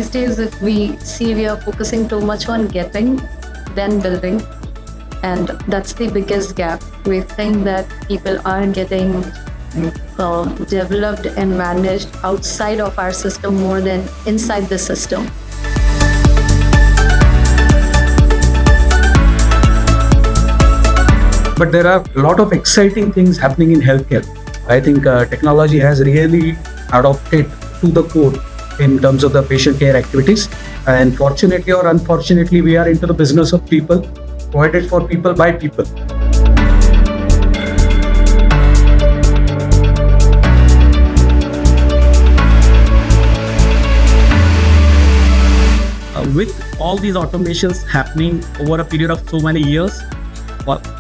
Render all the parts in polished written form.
these days, if we see, we are focusing too much on getting than building. And that's the biggest gap. We think that people are getting developed and managed outside of our system more than inside the system. But there are a lot of exciting things happening in healthcare. I think technology has really adopted to the core in terms of the patient care activities. And fortunately or unfortunately, we are into the business of people, provided for people by people. With all these automations happening over a period of so many years,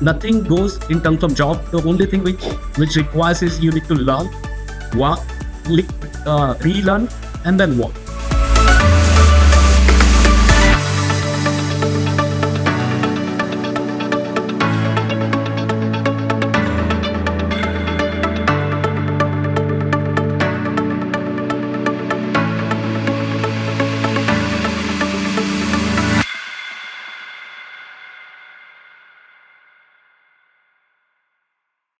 nothing goes in terms of job. The only thing which requires is you need to learn, work, relearn, and then work.